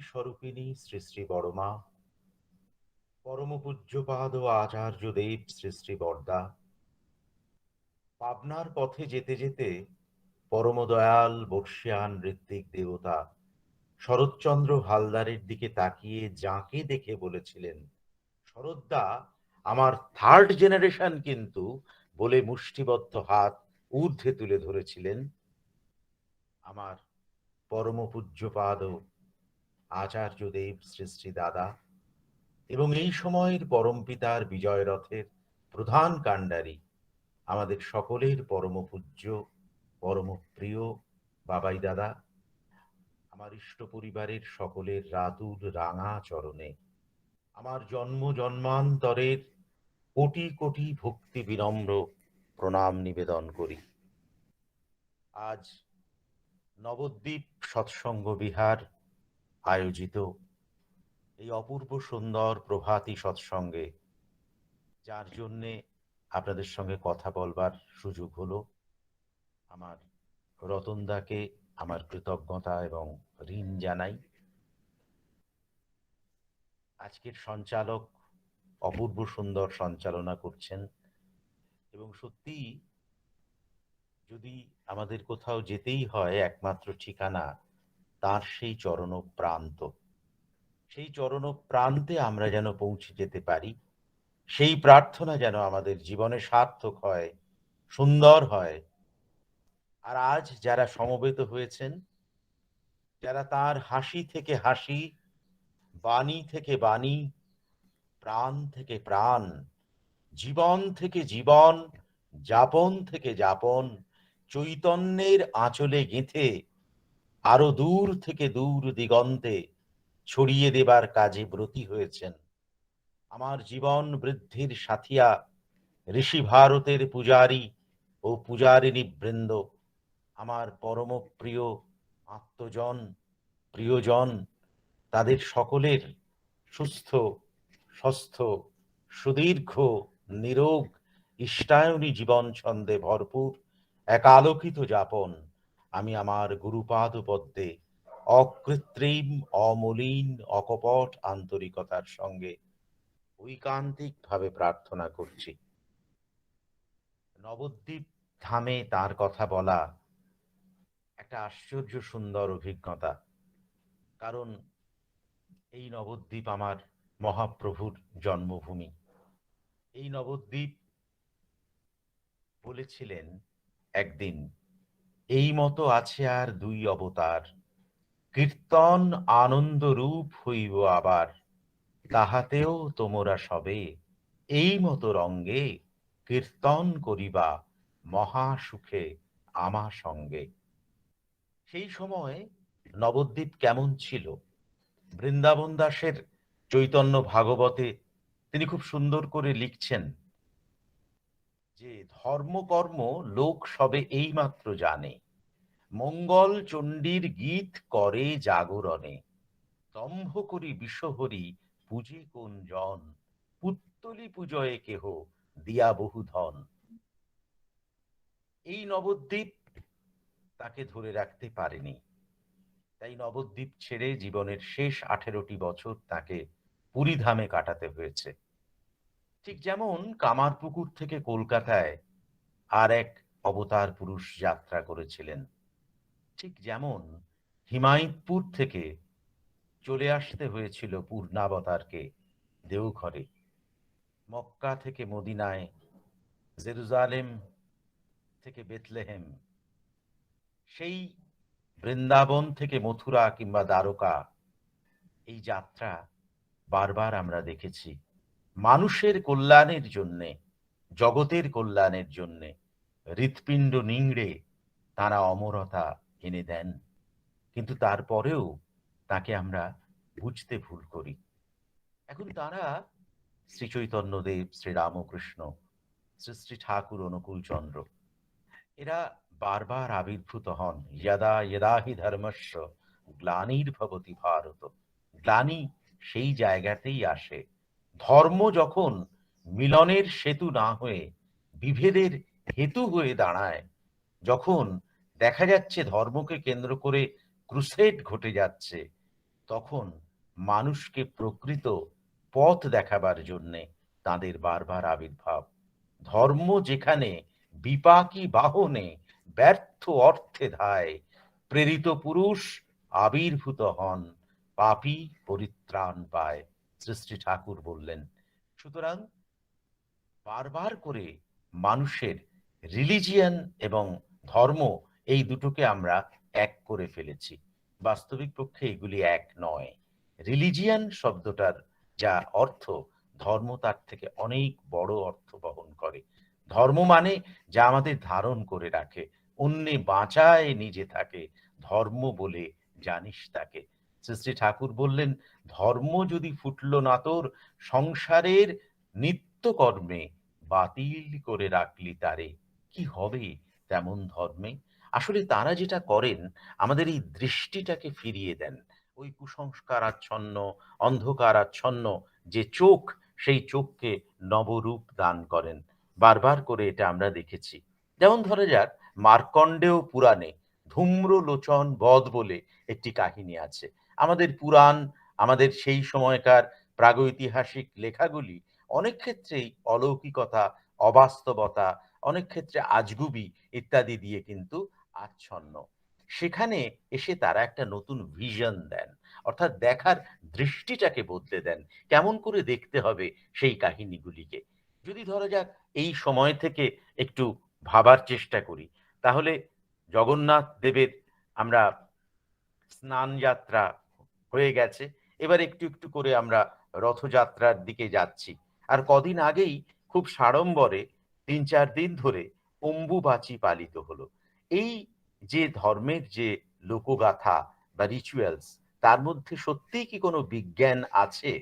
স্বরূপিণী শ্রী শ্রী বড়মা, পরম পূজ্যপাদ আচার্যদেব শ্রী শ্রী বরদা, পাবনার পথে যেতে যেতে পরম দয়াল বর্ষিয়ান ঋত্বিক দেবতা শরৎচন্দ্র হালদারের দিকে তাকিয়ে যাকে দেখে বলেছিলেন, শরৎদা আমার থার্ড জেনারেশন কিন্তু, বলে মুষ্টিবদ্ধ হাত ঊর্ধ্বে তুলে ধরেছিলেন আমার পরম পূজ্যপাদ আচার্যদেব শ্রী শ্রী দাদা। এবং এই সময়ের পরমপিতার বিজয় রথের প্রধান কাণ্ডারী আমাদের সকলের পরম পূজ্য পরম প্রিয় বাবাই দাদা, আমার ইষ্ট পরিবারের সকলের রাতুল রাঙা চরণে আমার জন্ম জন্মান্তরের কোটি কোটি ভক্তি বিনম্র প্রণাম নিবেদন করি। আজ নবদ্বীপ সৎসঙ্গ বিহার আয়োজিত এই অপূর্ব সুন্দর প্রভাতী সৎসঙ্গে, যার জন্যে আপনাদের সঙ্গে কথা বলবার সুযোগ হলো, আমার রতনদাকে আমার কৃতজ্ঞতা এবং ঋণ জানাই। আজকের সঞ্চালক অপূর্ব সুন্দর সঞ্চালনা করছেন এবং সত্যি যদি আমাদের কোথাও যেতেই হয়, একমাত্র ঠিকানা তার সেই চরণ প্রান্ত। সেই চরণ প্রান্তে আমরা যেন পৌঁছে যেতে পারি, সেই প্রার্থনা যেন আমাদের জীবনে সার্থক হয়, সুন্দর হয়। আর আজ যারা সমবেত হয়েছেন, যারা তার হাসি থেকে হাসি, বাণী থেকে বাণী, প্রাণ থেকে প্রাণ, জীবন থেকে জীবন, যাপন থেকে যাপন, চৈতন্যের আঁচলে গেঁথে আরো দূর থেকে দূর দিগন্তে ছড়িয়ে দেবার কাজে ব্রতী হয়েছেন আমার জীবন বৃদ্ধির সাথিয়া ঋষি ভারতের পূজারী ও পূজারিণী বৃন্দ, আমার পরম প্রিয় আত্মজন, প্রিয়জন, তাদের সকলের সুস্থ স্বাস্থ্য সুদীর্ঘ নিরোগ ইষ্টায়নী জীবন ছন্দে ভরপুর এক আলোকিত যাপন আমি আমার গুরুপাদ পদ্মে অকৃত্রিম অমলিন অকপট আন্তরিকতার সঙ্গে ঐকান্তিক ভাবে প্রার্থনা করছি। নবদ্বীপ ধামে তার কথা বলা একটা আশ্চর্য সুন্দর অভিজ্ঞতা, কারণ এই নবদ্বীপ আমার মহাপ্রভুর জন্মভূমি। এই নবদ্বীপ বলেছিলেন একদিন, এই মতো আছে আর দুই অবতার, কীর্তন আনন্দ রূপ হইব আবার, তাহাতেও তোমরা সবে এই মতো রঙ্গে কীর্তন করিবা মহা সুখে আমা সঙ্গে। সেই সময় নবদ্বীপ কেমন ছিল? বৃন্দাবন দাসের চৈতন্য ভাগবতে তিনি খুব সুন্দর করে লিখছেন যে ধর্মকর্ম লোক সবে এইমাত্র জানে, মঙ্গল চণ্ডীর গীত করে জাগরণে, দম্ভ করি বিশ্বহরি পূজে কোন জন, পুত্তলি পূজয়ে কেহ দিয়া বহু ধন। এই নবদ্বীপ তাকে ধরে রাখতে পারেনি, তাই নবদ্বীপ ছেড়ে জীবনের শেষ 18টি বছর তাকে পুরীধামে কাটাতে হয়েছে। ঠিক যেমন কামারপুকুর থেকে কলকাতায় আর এক অবতার পুরুষ যাত্রা করেছিলেন, ঠিক যেমন হিমায়তপুর থেকে চলে আসতে হয়েছিল পূর্ণাবতারকে দেওঘরে, মক্কা থেকে মদিনায়, জেরুজালেম থেকে বেথলেহেম, সেই বৃন্দাবন থেকে মথুরা কিংবা দ্বারকা, এই যাত্রা বারবার আমরা দেখেছি মানুষের কল্যাণের জন্যে, জগতের কল্যাণের জন্যে হৃৎপিণ্ড নিংড়ে তারা অমরতা এনে দেন, কিন্তু তারপরেও তাকে আমরা বুঝতে ভুল করি। এখন তারা শ্রী চৈতন্যদেব, শ্রী রামকৃষ্ণ, শ্রী শ্রী ঠাকুর অনুকূল চন্দ্র, এরা বারবার আবির্ভূত হন যদা যদা হি ধর্মস্য গ্লানির্ভবতি ভারত। গ্লানি সেই জায়গাতেই আসে, ধর্ম যখন মিলনের সেতু না হয়ে বিভেদের হেতু হয়ে দাঁড়ায়, যখন দেখা যাচ্ছে ধর্মকে কেন্দ্র করে ক্রুসেড ঘটে যাচ্ছে, তখন মানুষকে প্রকৃত পথ দেখাবার জন্যে তাদের বারবার আবির্ভাব। ধর্ম যেখানে বিপাকী বাহনে ব্যর্থ অর্থে ধায়, প্রেরিত পুরুষ আবির্ভূত হন, পাপী পরিত্রাণ পায়। শ্রী শ্রী ঠাকুর বললেন। সুতরাং বারবার করে মানুষের রিলিজিয়ান এবং ধর্ম এই দুটোকে আমরা এক করে ফেলেছি। বাস্তবিক পক্ষে এগুলি এক নয়। রিলিজিয়ান শব্দটার যা অর্থ, ধর্ম তার থেকে অনেক বড় অর্থ বহন করে। ধর্ম মানে যা আমাদের ধারণ করে রাখে, অন্যে বাঁচায় নিজে থাকে, ধর্ম বলে জানিস তাকে। শ্রী শ্রী ঠাকুর বললেন, ধর্ম যদি ফুটলো না তোর সংসারের নিত্যকর্মে, বাতিল করে রাখলি তারে, কি হবে তেমন ধর্মে? আসলে তারা যেটা করেন, আমাদের এই দৃষ্টিটাকে ফিরিয়ে দেন। ওই কুসংস্কার আচ্ছন্ন, অন্ধকার আচ্ছন্ন যে চোখ, সেই চোখকে নবরূপ দান করেন। বারবার করে এটা আমরা দেখেছি। যেমন ধরা যাক, মার্কণ্ডেয় পুরাণে ধূম্রলোচন বধ বলে একটি কাহিনী আছে। আমাদের পুরাণ, আমাদের সেই সময়কার প্রাগৈতিহাসিক লেখাগুলি অনেক ক্ষেত্রেই অলৌকিকতা, অবাস্তবতা, অনেক ক্ষেত্রে আজগুবি ইত্যাদি দিয়ে কিন্তু আচ্ছন্ন। সেখানে এসে তারা একটা নতুন ভিশন দেন, অর্থাৎ দেখার দৃষ্টিটাকে বদলে দেন। কেমন করে দেখতে হবে সেই কাহিনীগুলিকে। যদি ধরা যাক এই সময় থেকে একটু ভাবার চেষ্টা করি, তাহলে জগন্নাথ দেবের আমরা স্নান যাত্রা হয়ে গেছে, এবার একটু একটু করে আমরা রথযাত্রার দিকে যাচ্ছি। আর কদিন আগেই খুব সাড়ম্বরে ৩-৪ দিন ধরে অম্বুবাচী পালিত হলো। এই যে ধর্মের যে লোকগাথা বা রিচুয়ালস, তার মধ্যে সত্যিই কি কোনো বিজ্ঞান আছে?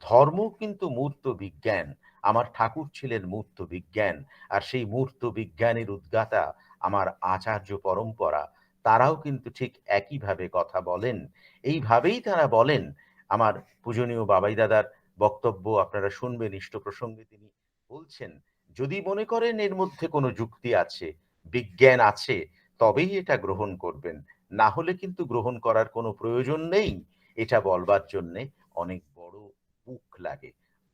ধর্ম কিন্তু মূর্ত বিজ্ঞান। আমার ঠাকুর ছিলেন মূর্ত বিজ্ঞান। আর সেই মূর্ত বিজ্ঞানের উদ্গাতা আমার আচার্য পরম্পরা, তারাও কিন্তু ঠিক একইভাবে কথা বলেন। এইভাবেই তারা বলেন। আমার পূজনীয় বাবাই দাদার বক্তব্য আপনারা শুনবেন, ইষ্ট প্রসঙ্গে তিনি বলছেন, যদি মনে করেন এর মধ্যে কোনো যুক্তি আছে, বিজ্ঞান আছে, তবেই এটা গ্রহণ করবেন। না হলে কিন্তু গ্রহণ করার কোনো প্রয়োজন নেই। এটা বলবার জন্যে অনেক বড় বুক লাগে,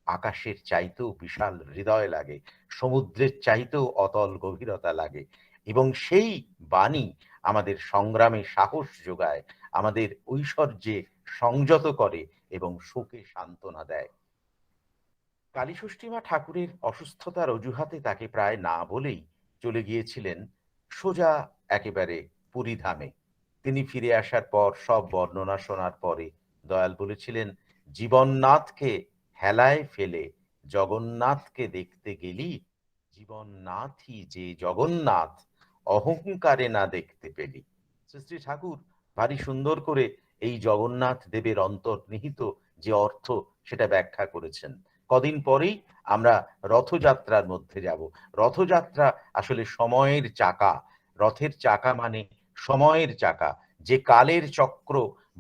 আকাশের চাইতেও বিশাল হৃদয় লাগে, সমুদ্রের চাইতেও অতল গভীরতা লাগে। এবং সেই বাণী আমাদের সংগ্রামে সাহস যোগায়, আমাদের ঐশ্বর্যে সংযত করে এবং শোকে সান্ত্বনা দেয়। কালীষষ্ঠীমা ঠাকুরের অসুস্থতার অজুহাতে তাকে প্রায় না বলেই চলে গিয়েছিলেন সোজা একেবারে পুরীধামে। তিনি ফিরে আসার পর সব বর্ণনা শোনার পরে দয়াল বলেছিলেন, জীবননাথকে হেলায় ফেলে জগন্নাথকে দেখতে গেলি, জীবননাথই যে জগন্নাথ অহংকারে না দেখতে পেলি। শ্রী শ্রী ঠাকুর ভারী সুন্দর করে এই জগন্নাথ দেবের অন্তর্নিহিত যে অর্থ, সেটা ব্যাখ্যা করেছেন। কদিন পরেই আমরা রথযাত্রার মধ্যে যাব। রথযাত্রা আসলে সময়ের চাকা। রথের চাকা মানে সময়ের চাকা, যে কালের চক্র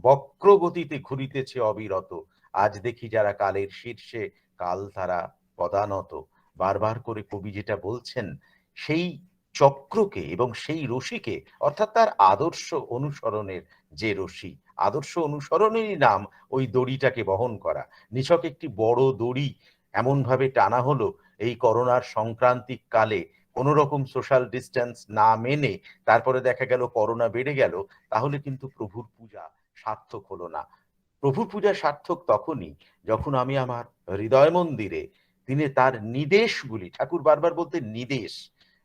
বক্র গতিতে ঘুরিতেছে অবিরত। আজ দেখি যারা কালের শীর্ষে, কাল তারা পদানত। বারবার করে কবি যেটা বলছেন, সেই চক্রকে এবং সেই রশিকে, অর্থাৎ তার আদর্শ অনুসরণের যে রশি, আদর্শ অনুসরণেরই নাম ওই দড়িটাকে বহন করা। নিছক একটি বড় দড়ি এমনভাবে টানা হলো এই করোনার সংক্রান্তিক কালে, কোনো রকম সোশ্যাল ডিস্টেন্স না মেনে, তারপরে দেখা গেল করোনা বেড়ে গেল, তাহলে কিন্তু প্রভুর পূজা সার্থক হলো না। প্রভুর পূজা সার্থক তখনই যখন আমি আমার হৃদয় মন্দিরে তিনি তার নির্দেশগুলি, ঠাকুর বারবার বলতেন নির্দেশ,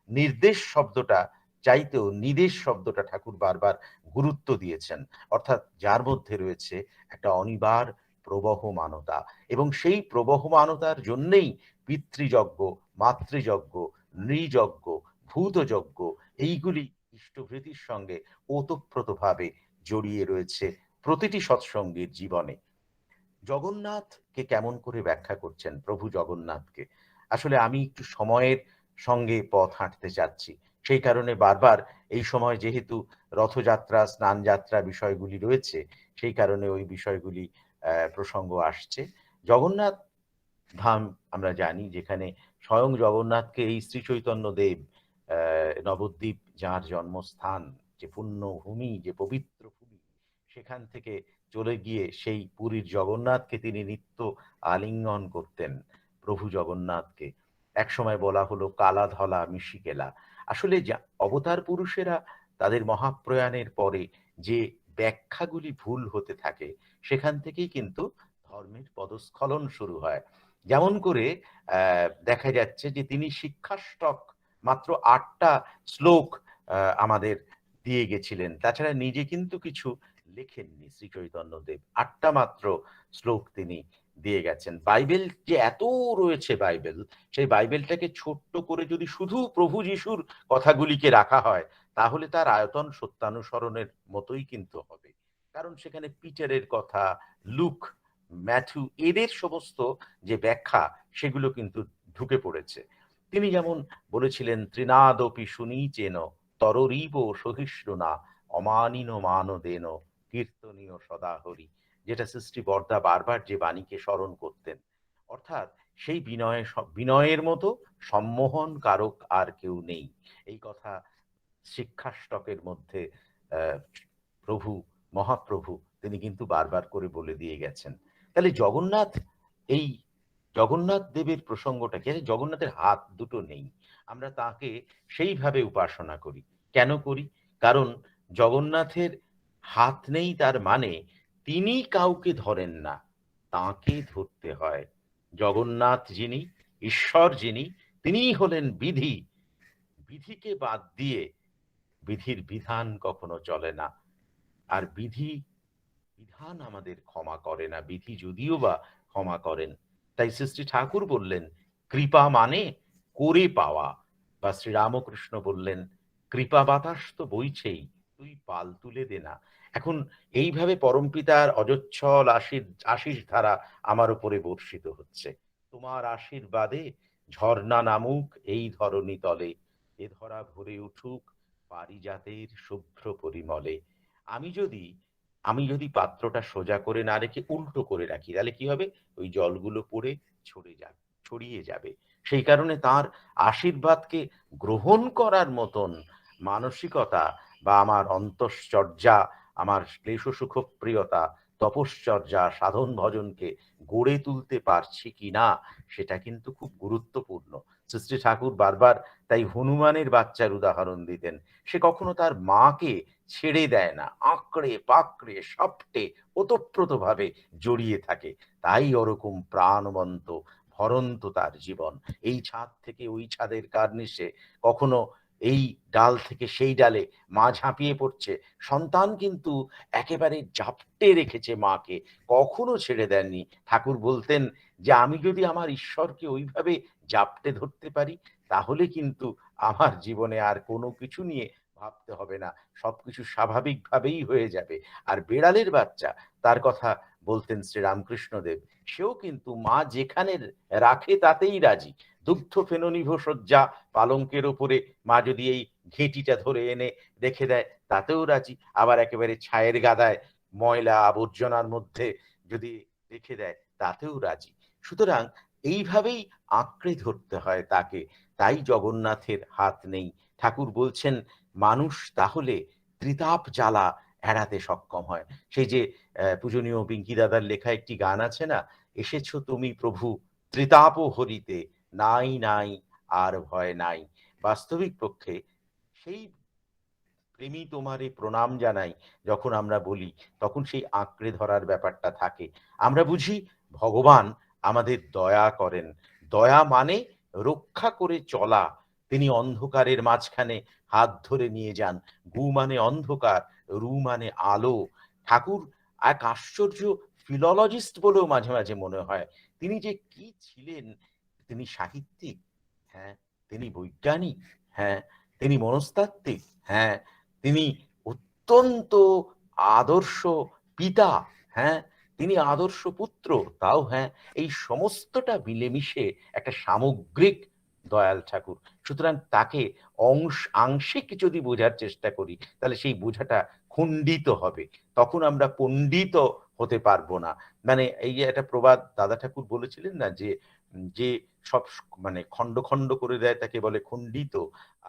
নির্দেশ শব্দটা চাইতেও নির্দেশ শব্দটা ঠাকুর বারবার গুরুত্ব দিয়েছেন। অর্থাৎ যার মধ্যে রয়েছে একটা অনিবার প্রবহমানতা, এবং সেই প্রবহমানতার জন্যেই পিতৃযজ্ঞ, মাতৃযজ্ঞ, নৃযজ্ঞ, ভূতযজ্ঞ, এইগুলি ইষ্টভৃতির সঙ্গে ওতপ্রোতভাবে জড়িয়ে রয়েছে প্রতিটি সৎসঙ্গীর জীবনে। জগন্নাথকে কেমন করে ব্যাখ্যা করছেন, প্রভু জগন্নাথকে? আসলে আমি একটু সময়ের সঙ্গে পথ হাঁটতে চাচ্ছি, সেই কারণে বারবার এই সময় যেহেতু রথযাত্রা, স্নান যাত্রা বিষয়গুলি রয়েছে, সেই কারণে ওই বিষয়গুলি প্রসঙ্গ আসছে। জগন্নাথ ধাম আমরা জানি, যেখানে স্বয়ং জগন্নাথকে এই শ্রী চৈতন্য দেব, নবদ্বীপ যাঁর জন্মস্থান, যে পুণ্যভূমি, যে পবিত্র ভূমি, সেখান থেকে চলে গিয়ে সেই পুরীর জগন্নাথকে তিনি নিত্য আলিঙ্গন করতেন, প্রভু জগন্নাথকে। একসময় বলা হলো কালা ধলা মিশিকেলা। আসলে অবতার পুরুষেরা তাদের মহাপ্রয়াণের পরে যে ব্যাখ্যাগুলি ভুল হতে থাকে, সেখান থেকেই কিন্তু ধর্মের পদস্খলন শুরু হয়। যেমন করে দেখা যাচ্ছে যে তিনি শিক্ষাষ্টক মাত্র ৮টা শ্লোক আমাদের দিয়ে গেছিলেন। তাছাড়া নিজে কিন্তু কিছু লেখেননি শ্রী চৈতন্যদেব। ৮টা মাত্র শ্লোক তিনি দিয়ে গেছেন। বাইবেল যে এত রয়েছে বাইবেল, সেই বাইবেলটাকে ছোট্ট করে যদি শুধু প্রভু যিশুর কথাগুলিকে রাখা হয়, তাহলে তার আয়তন সত্যানুসরণের মতোই কিন্তু হবে। কারণ সেখানে পিটারের কথা, লুক, ম্যাথু এদের সমস্ত যে ব্যাখ্যা, সেগুলো কিন্তু ঢুকে পড়েছে। তিনি যেমন বলেছিলেন ত্রিনাদপি শুনিচেন তররিব সহিষ্ণুনা অমানিন মানদেন কীর্তনীয় সদা হরি, যেটা সৃষ্টি বর্দা বারবার যে বাণীকে স্মরণ করতেন। অর্থাৎ সেই বিনয়ের মতো সম্মোহন কারক আর কেউ নেই। এই কথা শিক্ষাষ্টকের মধ্যে প্রভু, মহাপ্রভু তিনি কিন্তু বারবার করে বলে দিয়ে গেছেন। তাহলে জগন্নাথ, এই জগন্নাথ দেবের প্রসঙ্গটা কি? জগন্নাথের হাত দুটো নেই, আমরা তাকে সেইভাবে উপাসনা করি। কেন করি? কারণ জগন্নাথের হাত নেই, তার মানে তিনি কাউকে ধরেন না, তাকে ধরতে হয়। জগন্নাথ যিনি, ঈশ্বর যিনি, তিনিই হলেন বিধি। বিধিকে বাদ দিয়ে বিধির বিধান কখনো চলে না। আর বিধান আমাদের ক্ষমা করে না, বিধি যদিও বা ক্ষমা করেন। তাই শ্রী ঠাকুর বললেন কৃপা মানে করে পাওয়া, বা শ্রীরামকৃষ্ণ বললেন কৃপা বাতাস তো বইছেই, তুই পাল তুলে দে না। এখন এইভাবে পরমপিতার অজচ্ছল আশিস ধারা আমার উপরে বর্ষিত হচ্ছে। তোমার আশীর্বাদে ঝর্ণা নামুক এই ধরণী তলে, এ ধরা ভরে উঠুক পারিজাতের শুভ্র পরিমলে। আমি যদি পাত্রটা সোজা করে না রেখে উল্টো করে রাখি, তাহলে কি হবে? ওই জলগুলো পড়ে ছড়িয়ে যাবে। সেই কারণে তার আশীর্বাদকে গ্রহণ করার মতন মানসিকতা বা আমার অন্তশ্চর্যা, আমার ক্লেশ সুখপ্রিয়তা, তপশ্চর্যা, সাধন ভজনকে গড়ে তুলতে পারছি কিনা, সেটা কিন্তু খুব গুরুত্বপূর্ণ। শ্রী ঠাকুর বারবার তাই হনুমানের বাচ্চার উদাহরণ দিতেন। সে কখনো তার মাকে ছেড়ে দেয় না, আঁকড়ে পাকড়ে সপটে ওতপ্রোতভাবে জড়িয়ে থাকে। তাই ওরকম প্রাণবন্ত ভরন্ত তার জীবন। এই ছাদ থেকে ওই ছাদের কার্নিশে, কখনো এই ডাল থেকে সেই ডালে মা ঝাঁপিয়ে পড়ছে, সন্তান কিন্তু একেবারে জাপটে রেখেছে মাকে, কখনো ছেড়ে দেননি। ঠাকুর বলতেন যে আমি যদি আমার ঈশ্বরকে ওইভাবে জাপটে ধরতে পারি, তাহলে কিন্তু আমার জীবনে আর কোনো কিছু নিয়ে ভাবতে হবে না, সবকিছু স্বাভাবিকভাবেই হয়ে যাবে। আর বেড়ালের বাচ্চা, তার কথা বলতেন শ্রীরামকৃষ্ণদেব, সেও কিন্তু মা যেখানে রাখে তাতেই রাজি। দুগ্ধ ফেননিভ শয্যা পালঙ্কের ওপরে মা যদি এই ঘেঁটিটা ধরে এনে রেখে দেয়, তাতেও রাজি। আবার একেবারে ছায়ের গাদায় ময়লা আবর্জনার মধ্যে যদি রেখে দেয়, তাতেও রাজি। সুতরাং এইভাবেই আঁকড়ে ধরতে হয় তাকে। তাই জগন্নাথের হাত নেই। ঠাকুর বলছেন মানুষ তাহলে ত্রিতাপ জ্বালা এড়াতে সক্ষম হয়। সেই যে পূজনীয় পিঙ্কি দাদার লেখা একটি গান আছে না, এসেছো তুমি প্রভু ত্রিতাপ হরিতে, নাই নাই আর ভয় নাই। বাস্তবিক পক্ষে সেই প্রেমী তোমারে প্রণাম জানাই যখন আমরা বলি, তখন সেই আঁকড়ে ধরার ব্যাপারটা থাকে। আমরা বুঝি ভগবান আমাদের দয়া করেন। দয়া মানে রক্ষা করে চলা। তিনি অন্ধকারের মাঝখানে হাত ধরে নিয়ে যান। গু মানে অন্ধকার, রু মানে আলো। ঠাকুর এক আশ্চর্য ফিলোলজিস্ট বলেও মাঝে মাঝে মনে হয়। তিনি যে কি ছিলেন! তিনি সাহিত্যিক, হ্যাঁ। তিনি বৈজ্ঞানিক, হ্যাঁ। তিনি মনস্তাত্ত্বিক, হ্যাঁ। তিনি অত্যন্ত আদর্শ পিতা, হ্যাঁ। তিনি আদর্শ পুত্র, তাও হ্যাঁ। এই সমস্তটা মিলেমিশে একটা সামগ্রিক দয়াল ঠাকুর। সুতরাং তাকে আংশিক যদি বোঝার চেষ্টা করি, তাহলে সেই বোঝাটা খণ্ডিত হবে। তখন আমরা পণ্ডিত হতে পারবো না। মানে এই যে একটা প্রবাদ দাদা ঠাকুর বলেছিলেন না, যে যে সব মানে খণ্ড খণ্ড করে দেয় তাকে বলে খণ্ডিত,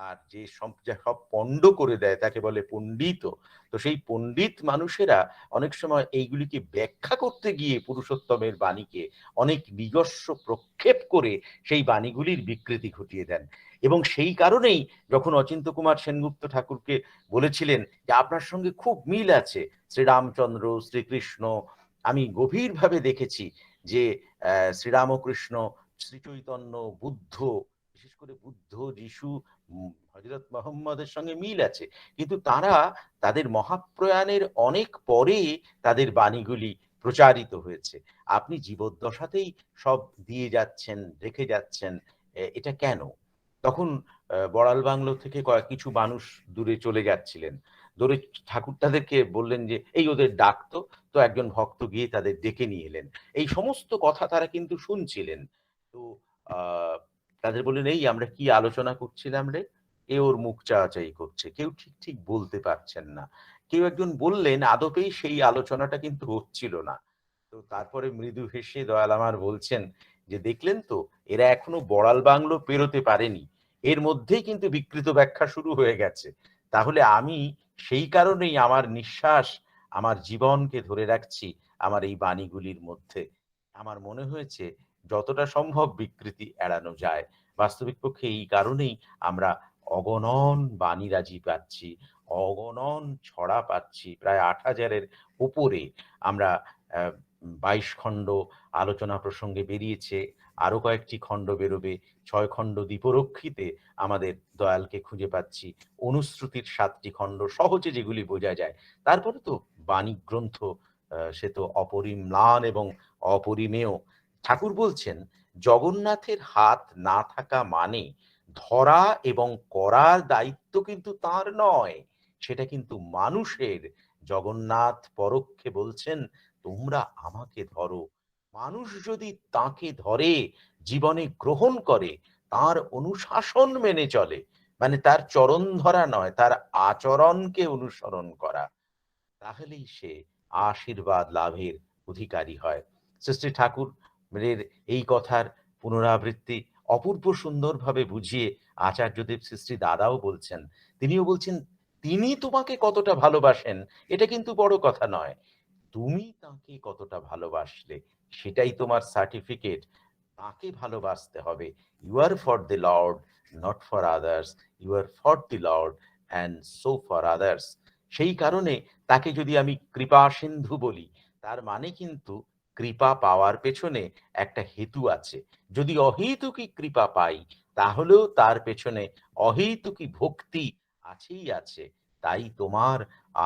আর যে সব পণ্ড করে দেয় তাকে বলে পণ্ডিত। তো সেই পণ্ডিত মানুষেরা অনেক সময় এইগুলিকে ব্যাখ্যা করতে গিয়ে পুরুষোত্তমের বাণীকে অনেক নিজস্ব প্রক্ষেপ করে সেই বাণীগুলির বিকৃতি ঘটিয়ে দেন। এবং সেই কারণেই যখন অচিন্ত্য কুমার সেনগুপ্ত ঠাকুরকে বলেছিলেন যে আপনার সঙ্গে খুব মিল আছে শ্রীরামচন্দ্র, শ্রীকৃষ্ণ, আমি গভীরভাবে দেখেছি যে শ্রীরামকৃষ্ণ, শ্রীচৈতন্য, বুদ্ধ, বিশেষ করে বুদ্ধ, যিশু, হযরত মুহাম্মদের সঙ্গে মিল আছে, কিন্তু তারা তাদের মহাপ্রয়াণের অনেক পরে তাদের বাণীগুলি প্রচারিত হয়েছে। আপনি জীবদ্দশাতেই সব দিয়ে যাচ্ছেন, রেখে যাচ্ছেন, এটা কেন? তখন বড়াল বাংলো থেকে কিছু মানুষ দূরে চলে যাচ্ছিলেন। দূরে ঠাকুর তাদেরকে বললেন যে এই ওদের ডাকতো। তো একজন ভক্ত গিয়ে তাদের ডেকে নিয়ে এলেন। এই সমস্ত কথা তারা কিন্তু শুনছিলেন। তো তাদের বললেন, এই আমরা কি আলোচনা করছিলাম রে? এ ওর মুখ চাওয়াচাই করছে, কেউ ঠিক ঠিক বলতে পারছেন না। কেউ একজন বললেন, আদপেই সেই আলোচনাটা কিন্তু হচ্ছিল না। তো তারপরে মৃদু হেসে দয়াল আমার বলছেন যে দেখলেন তো, এরা এখনো বড়াল বাংলো পেরোতে পারেনি, এর মধ্যেই কিন্তু বিকৃত ব্যাখ্যা শুরু হয়ে গেছে। তাহলে আমি সেই কারণেই আমার নিঃশ্বাস, আমার জীবনকে ধরে রাখছি আমার এই বাণীগুলির মধ্যে। আমার মনে হয়েছে যতটা সম্ভব বিকৃতি এড়ানো যায়। বাস্তবিক পক্ষে এই কারণেই আমরা অগণন বাণীরাজি পাচ্ছি, অগণন ছড়া পাচ্ছি, প্রায় ৮,০০০-এর উপরে। আমরা ২২ খণ্ড আলোচনা প্রসঙ্গে বেরিয়েছে, আরো কয়েকটি খণ্ড বেরোবে। ৬ খণ্ড দীপরক্ষীতে আমাদের দয়ালকে খুঁজে পাচ্ছি। অনুশ্রুতির ৭টি খণ্ড সহজে যেগুলি বোঝা যায়। তারপরে তো বাণী গ্রন্থ, সে তো অপরিম্লান এবং অপরিমেয়। ঠাকুর বলছেন, জগন্নাথের হাত না থাকা মানে ধরা এবং করার দায়িত্ব কিন্তু তাঁর নয়, সেটা কিন্তু মানুষের। জগন্নাথ পরোক্ষে বলছেন, তোমরা আমাকে ধরো। মানুষ যদি তাকে ধরে, জীবনে গ্রহণ করে, তার অনুশাসন মেনে চলে, মানে তার চরণ ধরা নয়, তার আচরণকে অনুসরণ করা, তাহলেই সে আশীর্বাদ লাভের অধিকারী হয়। শ্রী ঠাকুরের এই কথার পুনরাবৃত্তি অপূর্ব সুন্দরভাবে বুঝিয়ে আচার্যদেব শ্রী দাদাও বলছেন। তিনিও বলছেন, তিনি তোমাকে কতটা ভালোবাসেন এটা কিন্তু বড় কথা নয়, তুমি তাকে কতটা ভালোবাসলে সেটাই তোমার সার্টিফিকেট। তাকে ভালোবাসতে হবে। You are for the lord, not for others. You are for the lord and so for others. সেই কারণে তাকে যদি আমি কৃপা সিন্ধু বলি, তার মানে কিন্তু কৃপা পাওয়ার পেছনে একটা হেতু আছে। যদি অহেতুকী কৃপা পাই, তাহলেও তার পেছনে অহেতুকী ভক্তি আছেই আছে। তাই তোমার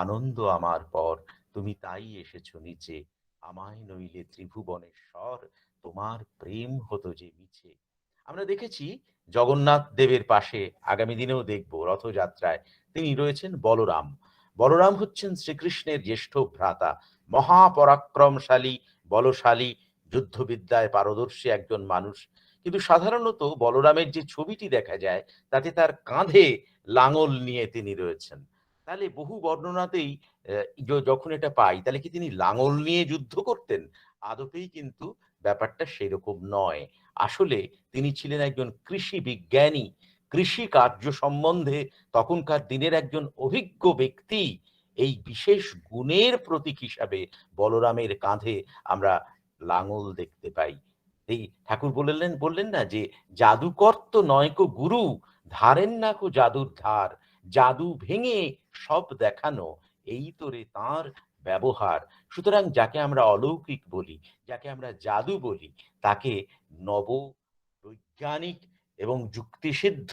আনন্দ আমার পর, তুমি তাই এসেছো নিচে, আমায় নইলে ত্রিভুবনেশ্বর, তোমার প্রেম হতো যে মিছে। আমরা দেখেছি জগন্নাথ দেবের পাশে, আগামী দিনেও দেখব রথযাত্রায়, তিনি রয়েছেন বলরাম। বলরাম হচ্ছেন শ্রীকৃষ্ণের জ্যেষ্ঠ ভ্রাতা, মহাপরাক্রমশালী, বলশালী, যুদ্ধবিদ্যায় পারদর্শী একজন মানুষ। কিন্তু সাধারণত বলরামের যে ছবিটি দেখা যায়, তাতে তার কাঁধে লাঙল নিয়ে তিনি রয়েছেন। তাহলে বহু বর্ণনাতেই যখন এটা পাই, তাহলে কি তিনি লাঙল নিয়ে যুদ্ধ করতেন? আদপেই কিন্তু ব্যাপারটা সেরকম নয়। আসলে তিনি ছিলেন একজন কৃষি বিজ্ঞানী। কৃষি কার্য সম্বন্ধে তখনকার দিনের একজন অভিজ্ঞ ব্যক্তি। এই বিশেষ গুণের প্রতীক হিসাবে বলরামের কাঁধে আমরা লাঙল দেখতে পাই। এই ঠাকুর বললেন না যে, জাদুকর তো নয়কো গুরু, ধারেন না কো জাদুর ধার, জাদু ভেঙে সব দেখানো, এই তোরে তাঁর ব্যবহার। সুতরাং যাকে আমরা অলৌকিক বলি, যাকে আমরা জাদু বলি, তাকে নব বৈজ্ঞানিক এবং যুক্তিসিদ্ধ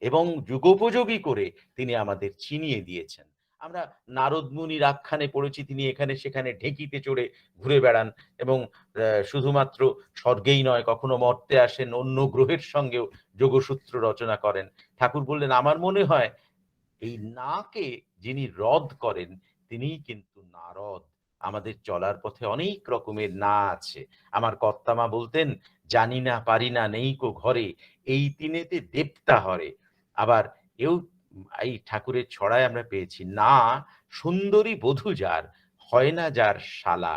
এবং যুগোপযোগী করে তিনি আমাদের চিনিয়ে দিয়েছেন। আমরা নারদ মুনির আখ্যানে পড়েছি, তিনি এখানে সেখানে ঢেঁকিতে চড়ে ঘুরে বেড়ান এবং শুধুমাত্র স্বর্গেই নয়, কখনো মর্তে আসেন, অন্য গ্রহের সঙ্গেও যোগসূত্র রচনা করেন। ঠাকুর বললেন, আমার মনে হয় এই নাকে যিনি রদ করেন, তিনিই কিন্তু নারদ। আমাদের চলার পথে অনেক রকমের না আছে। আমার কর্তামা বলতেন, জানি না পারি না নেইকো ঘরে, এই তিনেতে দেবতা হরে। আবার এও এই ঠাকুরের ছড়ায় আমরা পেয়েছি, না সুন্দরী বধূ যার, হয় না যার শালা,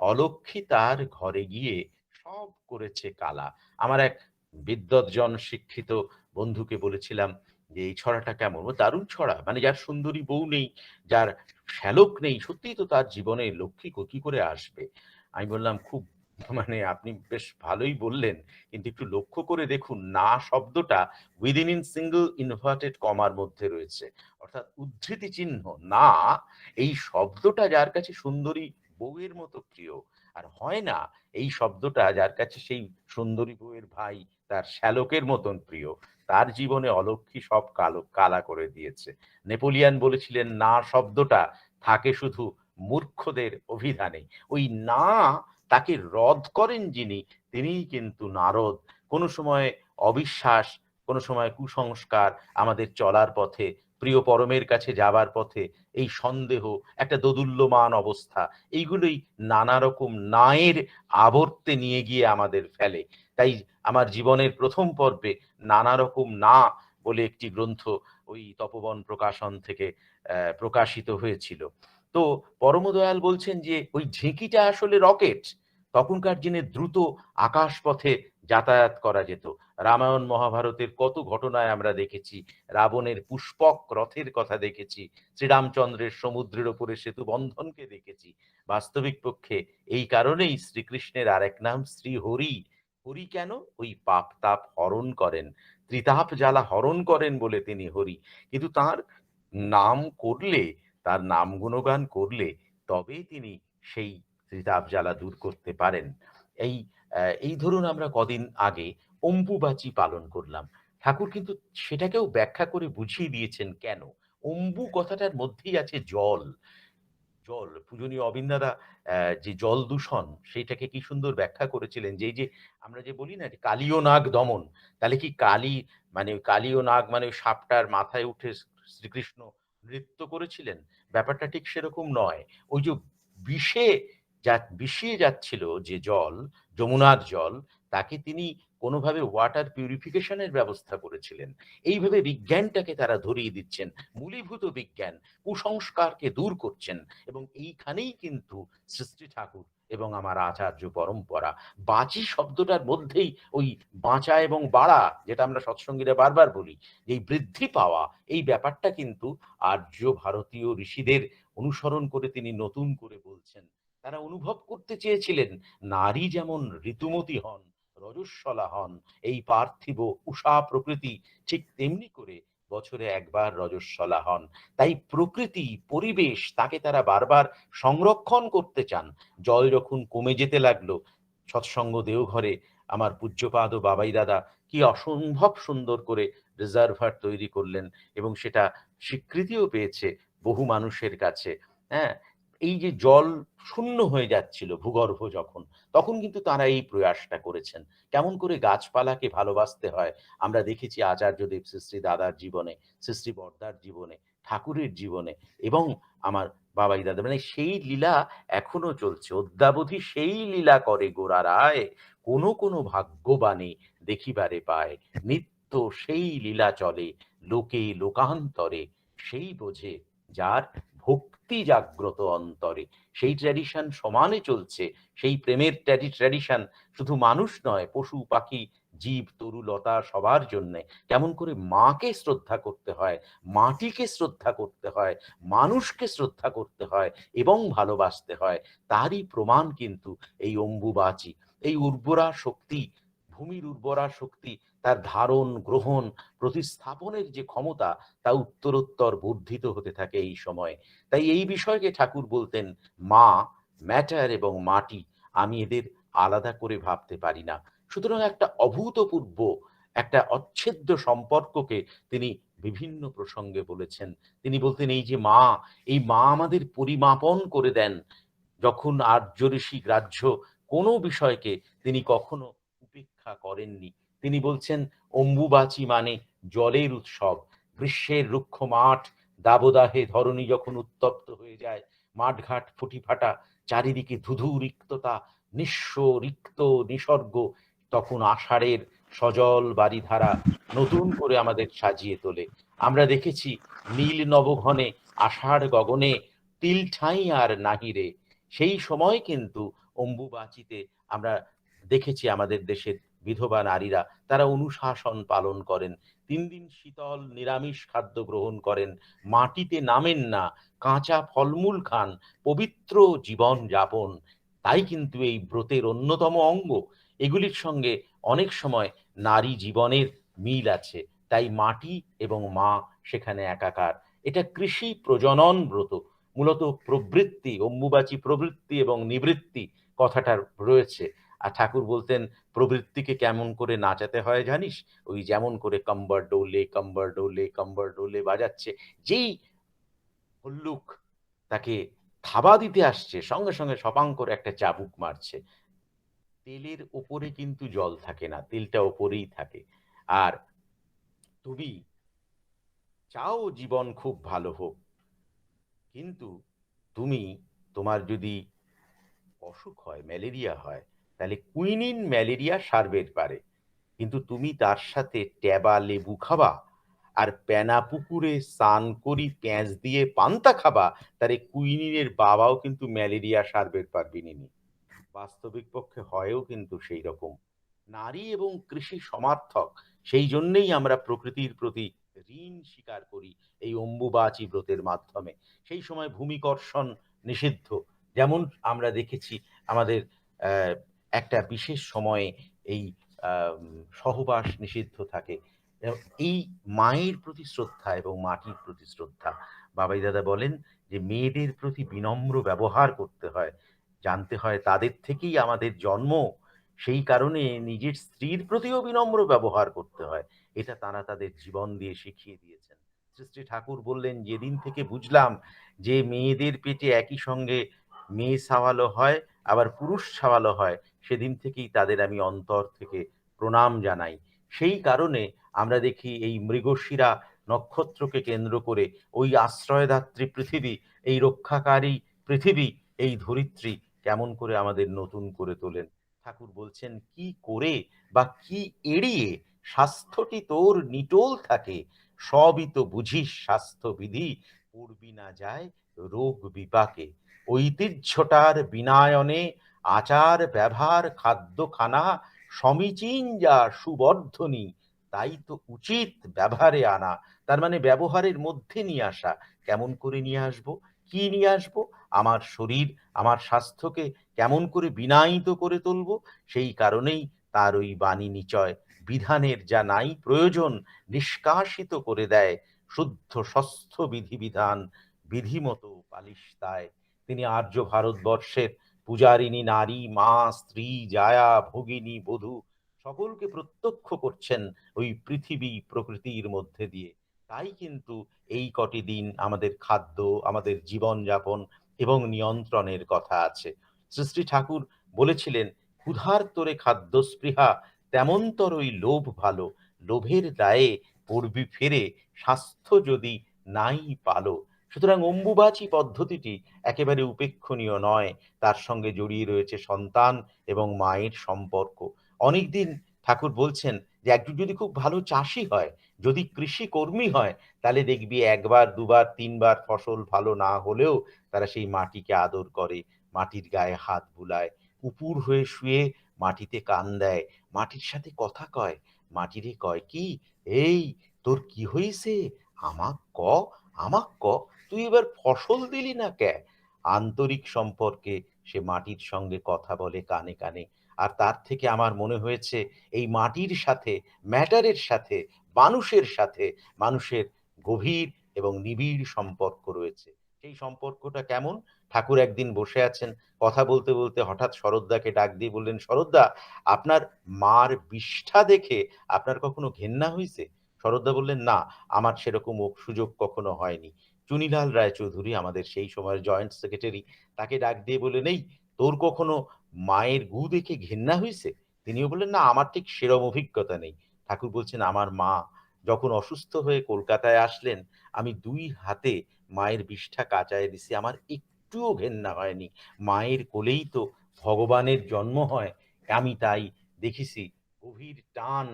অলক্ষী তার ঘরে গিয়ে সব করেছে কালা। আমার এক বিদ্বৎজন শিক্ষিত বন্ধুকে বলেছিলাম যে, "এই ছড়াটা কেমন?" ও দারুণ ছড়া। মানে যার সুন্দরী বউ নেই, যার শ্যালক নেই, সত্যিই তো তার জীবনে লক্ষ্মী কি করে আসবে? আমি বললাম, "খুব মানে আপনি বেশ ভালোই বললেন। কিন্তু একটু লক্ষ্য করে দেখুন, 'না' শব্দটা within in single inverted কমার মধ্যে রয়েছে। অর্থাৎ উদ্ধৃতি চিহ্ন 'না' এই শব্দটা যার কাছে সুন্দরী বউয়ের মতো প্রিয়, আর হয় না এই শব্দটা যার কাছে সেই সুন্দরী বউয়ের ভাই তার শ্যালকের মতন প্রিয়, তার জীবনে অলক্ষ্মী সব কালা করে দিয়েছে। নেপোলিয়ান বলেছিলেন, "না" শব্দটা থাকে শুধু মূর্খদের অভিধানে। ওই "না" তাকে রদ করেন যিনি, তিনিই কিন্তু নারদ। কোনো সময় অবিশ্বাস, কোনো সময় কুসংস্কার, আমাদের চলার পথে, প্রিয় পরমের কাছে যাবার পথে এই সন্দেহ, একটা দোদুল্যমান অবস্থা, এইগুলোই নানা রকম না-এর আবর্তে নিয়ে গিয়ে আমাদের ফেলে। তাই আমার জীবনের ১ম পর্বে 'নানা রকম না' বলে একটি গ্রন্থ ওই তপোবন প্রকাশন থেকে প্রকাশিত হয়েছিল। তো পরমদয়াল বলছেন যে, ওই ঝিঁকিটা আসলে রকেট। তখনকার দিনে দ্রুত আকাশপথে যাতায়াত করা যেত। রামায়ণ মহাভারতের কত ঘটনায় আমরা দেখেছি। রাবণের পুষ্পক রথের কথা দেখেছি। শ্রীরামচন্দ্রের সমুদ্রের উপরে সেতু বন্ধনকে দেখেছি। বাস্তবিক পক্ষে এই কারণেই শ্রীকৃষ্ণের আরেক নাম শ্রীহরি। হরি কেন? ওই পাপ-তাপ হরণ করেন। ত্রিতাপ জ্বালা হরণ করেন বলে তিনি হরি। কিন্তু তাঁর নাম করলে, তার নাম গুণগান করলে তবেই তিনি সেই ত্রিতাপ জ্বালা দূর করতে পারেন। এই এই ধরুন আমরা কদিন আগে অম্বুবাচী পালন করলাম। ঠাকুর কিন্তু সেটাকেও ব্যাখ্যা করে বুঝিয়ে দিয়েছেন কেন। অম্বু কথাটার মধ্যেই আছে জল। জল পূজনীয় অবিন্দাদা যে জল দূষণ সেইটাকে কি সুন্দর ব্যাখ্যা করেছিলেন যে, এই যে আমরা যে বলি না যে কালীয় নাগ দমন, তাহলে কি কালী মানে ওই কালীয় নাগ মানে ওই সাপটার মাথায় উঠে শ্রীকৃষ্ণ নৃত্য করেছিলেন? ব্যাপারটা ঠিক সেরকম নয়। ওই যে বিষে বিষিয়ে যাচ্ছিল যে জল, যমুনার জল, তাকে তিনি কোনোভাবে ওয়াটার পিউরিফিকেশন এর ব্যবস্থা করেছিলেন। এইভাবে বিজ্ঞানটাকে তারা ধরিয়ে দিচ্ছেন। মূলীভূত বিজ্ঞান, কুসংস্কারকে দূর করছেন। এবং এইখানেই কিন্তু সৃষ্টি ঠাকুর এবং আমার আচার্য পরম্পরা। বাঁচি শব্দটার মধ্যেই ওই বাঁচা এবং বাড়া, যেটা আমরা সৎসঙ্গীরা বারবার বলি, যে এই বৃদ্ধি পাওয়া, এই ব্যাপারটা কিন্তু আর্য ভারতীয় ঋষিদের অনুসরণ করে তিনি নতুন করে বলছেন। তারা অনুভব করতে চেয়েছিলেন নারী যেমন ঋতুমতী হন, রজস্বলা হন, এই পার্থিব উষা প্রকৃতি ঠিক তেমনি করে বছরে একবার রজস্বলা হন। তাই প্রকৃতি, পরিবেশ তাকে তারা বারবার সংরক্ষণ করতে চান। জল যখন কমে যেতে লাগলো, সৎসঙ্গ দেওঘরে আমার পূজ্যপাদ ও বাবাই দাদা কি অসম্ভব সুন্দর করে রিজার্ভার তৈরি করলেন এবং সেটা স্বীকৃতিও পেয়েছে বহু মানুষের কাছে। হ্যাঁ? এই যে জল শূন্য হয়ে যাচ্ছিল ভূগর্ভ যখন, তখন কিন্তু তারা এই প্রয়াসটা করেছেন। কেমন করে গাছপালাকে ভালোবাসতে হয় আমরা দেখেছি আচার্যদেব শ্রী দাদার জীবনে, শ্রী বর্দার জীবনে, ঠাকুরের জীবনে এবং আমার বাবাই দাদা, মানে সেই লীলা এখনো চলছে। অদ্যাবধি সেই লীলা করে গোরা রায়, কোনো ভাগ্যবানে দেখিবারে পায়। নিত্য সেই লীলা চলে, লোকে লোকান্তরে, সেই বোঝে যার ভক্তি জাগ্রত অন্তরে। সেই ট্র্যাডিশন সমানে চলছে। সেই প্রেমের ট্র্যাডিশন শুধু মানুষ নয়, পশু পাখি, জীব তরুলতা সবার জন্যে। কেমন করে মাকে শ্রদ্ধা করতে হয়, মাটিকে শ্রদ্ধা করতে হয়, মানুষকে শ্রদ্ধা করতে হয় এবং ভালোবাসতে হয়, তারই প্রমাণ কিন্তু এই অম্বুবাচী। এই উর্বরা শক্তি, ভূমির উর্বরা শক্তি, তার ধারণ, গ্রহণ, প্রতিস্থাপনের যে ক্ষমতা, তা উত্তরোত্তর বর্ধিত হতে থাকে এই সময়ে। তাই এই বিষয়কে ঠাকুর বলতেন, মা, ম্যাটার এবং মাটি, আমি এদের আলাদা করে ভাবতে পারি না। সুতরাং একটা অভূতপূর্ব, একটা অচ্ছেদ্য সম্পর্ককে তিনি বিভিন্ন প্রসঙ্গে বলেছেন। তিনি বলতেন এই যে মা, এই মা আমাদের পরিমাপন করে দেন। যখন আর্য ঋষি গ্রাহ্য কোনো বিষয়কে তিনি কখনো উপেক্ষা করেননি। তিনি বলছেন অম্বুবাচী মানে জলের উৎসব। গ্রীষ্মের রুক্ষ মাঠ, দাবদাহে ধরণী যখন উত্তপ্ত হয়ে যায়, মাঠঘাট ফুটিফাটা, চারিদিকে ধুধু রিক্ততা, নিঃস্ব রিক্ত নিসর্গ, তখন আষাঢ়ের সজল বারিধারা নতুন করে আমাদের সাজিয়ে তোলে। আমরা দেখেছি নীল নবঘনে আষাঢ় গগনে তিল ঠাঁই আর নাহিরে। সেই সময় কিন্তু অম্বুবাচীতে আমরা দেখেছি আমাদের দেশের বিধবা নারীরা তারা অনুশাসন পালন করেন। ৩ দিন শীতল নিরামিষ খাদ্য গ্রহণ করেন, মাটিতে নামেন না, কাঁচা ফলমূল খান, পবিত্র জীবন যাপন। তাই কিন্তু এই ব্রতের অন্যতম অঙ্গ। এগুলির সঙ্গে অনেক সময় নারী জীবনের মিল আছে। তাই মাটি এবং মা সেখানে একাকার। এটা কৃষি প্রজনন ব্রত। মূলত প্রবৃত্তি, অম্বুবাচী প্রবৃত্তি এবং নিবৃত্তি কথাটার রয়েছে। আর ঠাকুর বলতেন প্রবৃত্তিকে কেমন করে নাচাতে হয় জানিস? ওই যেমন করে কম্বর ডোলে, কম্বর ডোলে, কম্বর ডোলে বাজাচ্ছে। যেই ভল্লুক তাকে থাবা দিতে আসছে সঙ্গে সঙ্গে সপাং করে একটা চাবুক মারছে। তেলের ওপরে কিন্তু জল থাকে না, তেলটা ওপরেই থাকে। আর তুমি চাও জীবন খুব ভালো হোক, কিন্তু তুমি তোমার যদি অসুখ হয়, ম্যালেরিয়া হয়, তাহলে কুইনিন ম্যালেরিয়া সারবে পারে। কিন্তু তুমি তার সাথে ট্যাবা লেবু খাবা আর প্যানা পুকুরে স্নান করি পেঁয়াজ দিয়ে পান্তা খাবা, তাহলে কুইনিনের বাবাও কিন্তু ম্যালেরিয়া সারবে পারবি নি। বাস্তবিক পক্ষে হয়ও কিন্তু সেই রকম। নারী এবং কৃষি সমার্থক, সেই জন্যেই আমরা প্রকৃতির প্রতি ঋণ স্বীকার করি এই অম্বুবাচী ব্রতের মাধ্যমে। সেই সময় ভূমিকর্ষণ নিষিদ্ধ। যেমন আমরা দেখেছি আমাদের আহ, একটা বিশেষ সময়ে এই সহবাস নিষিদ্ধ থাকে। এই মায়ের প্রতি শ্রদ্ধা এবং মাটির প্রতি শ্রদ্ধা। বাবাই দাদা বলেন যে মেয়েদের প্রতি বিনম্র ব্যবহার করতে হয়, জানতে হয় তাদের থেকেই আমাদের জন্ম। সেই কারণে নিজের স্ত্রীর প্রতিও বিনম্র ব্যবহার করতে হয়। এটা তারা তাদের জীবন দিয়ে শিখিয়ে দিয়েছেন। শ্রী শ্রী ঠাকুর বললেন, যেদিন থেকে বুঝলাম যে মেয়েদের পেটে একই সঙ্গে মেয়ে ছাওয়ালো হয় আবার পুরুষ ছাওয়ালো হয়, সেদিন থেকেই তাদের আমি অন্তর থেকে প্রণাম জানাই। সেই কারণে আমরা দেখি এই মৃগশিরা নক্ষত্রকে কেন্দ্র করে ওই আশ্রয়দাত্রী পৃথিবী, এই রক্ষাকারী পৃথিবী, এই ধরিত্রী কেমন করে আমাদের নতুন করে তোলেন। ঠাকুর বলছেন, কি করে বা কি এড়িয়ে স্বাস্থ্যটি তোর নিটোল থাকে, সবই তো বুঝিস স্বাস্থ্যবিধি, পড়বি না যায় রোগ বিপাকে। ঐতিহ্যটার বিনায়নে আচার ব্যবহার খাদ্যখানা সমীচীন যা সুবর্ধনী, তাই তো উচিত ব্যবহারে আনা। তার মানে ব্যবহারের মধ্যে নিয়ে আসা। কেমন করে নিয়ে আসবো? কি নিয়ে আসবো? আমার শরীর, আমার স্বাস্থ্যকে কেমন করে বিনায়িত করে তুলবো? সেই কারণেই তার ওই বাণী নিচয় বিধানের যা নাই প্রয়োজন নিষ্কাশিত করে দেয়, শুদ্ধ ষষ্ঠ বিধিবিধান বিধিমতো পালিশ তাই। তিনি আর্য ভারতবর্ষের পূজারিণী নারী, মা, স্ত্রী, জায়া, ভগিনী, বধূ সকলকে প্রত্যক্ষ করছেন ওই পৃথিবী প্রকৃতির মধ্যে দিয়ে। তাই কিন্তু এই কটি দিন আমাদের খাদ্য, আমাদের জীবনযাপন এবং নিয়ন্ত্রণের কথা আছে। শ্রী শ্রী ঠাকুর বলেছিলেন, ক্ষুধার তোরে খাদ্য স্পৃহা, তেমনতরই লোভ ভালো, লোভের দায়ে পড়বি ফেরে, স্বাস্থ্য যদি নাই পালো। সুতরাং অম্বুবাচী পদ্ধতিটি একেবারে উপেক্ষণীয় নয়, তার সঙ্গে জড়িয়ে রয়েছে সন্তান এবং মায়ের সম্পর্ক। অনেকদিন ঠাকুর বলছেন যে একজন যদি খুব ভালো চাষি হয়, যদি কৃষি কর্মী হয়, তাহলে দেখবি একবার দুবার তিনবার ফসল ভালো না হলেও তারা সেই মাটিকে আদর করে, মাটির গায়ে হাত বুলায়, উপুর হয়ে শুয়ে মাটিতে কান দেয়, মাটির সাথে কথা কয়। মাটিরে কয় কি, এই তোর কি হইছে, আমাক ক, আমাক ক, তুই এবার ফসল দিলি না কে? আন্তরিক সম্পর্কে সে মাটির সঙ্গে কথা বলে কানে কানে। আর তার থেকে আমার মনে হয়েছে এই মাটির সাথে, ম্যাটারের সাথে, মানুষের সাথে মানুষের গভীর এবং নিবিড় সম্পর্ক রয়েছে। সেই সম্পর্কটা কেমন? ঠাকুর একদিন বসে আছেন, কথা বলতে বলতে হঠাৎ শরৎদাকে ডাক দিয়ে বললেন, শরৎদা, আপনার মার বিষ্ঠা দেখে আপনার কখনো ঘেন্না হয়েছে? শরৎদা বললেন, না, আমার সেরকম সুযোগ কখনো হয়নি। চুনিলাল রায়চৌধুরী আমাদের সেই সময়ের জয়েন্ট সেক্রেটারি, তাকে ডাক দিয়ে বললেন, এই তোর কখনো মায়ের গু দেখে ঘেন্না হয়েছে? তিনিও বললেন, না, আমার ঠিক সেরম অভিজ্ঞতা নেই। ঠাকুর বলছেন, আমার মা যখন অসুস্থ হয়ে কলকাতায় আসলেন, আমি দুই হাতে মায়ের বিষ্ঠা কাচায় দিছি, আমার একটুও ঘেন্না হয়নি। মায়ের কোলেই তো ভগবানের জন্ম হয়। আমি তাই দেখেছি গভীর টান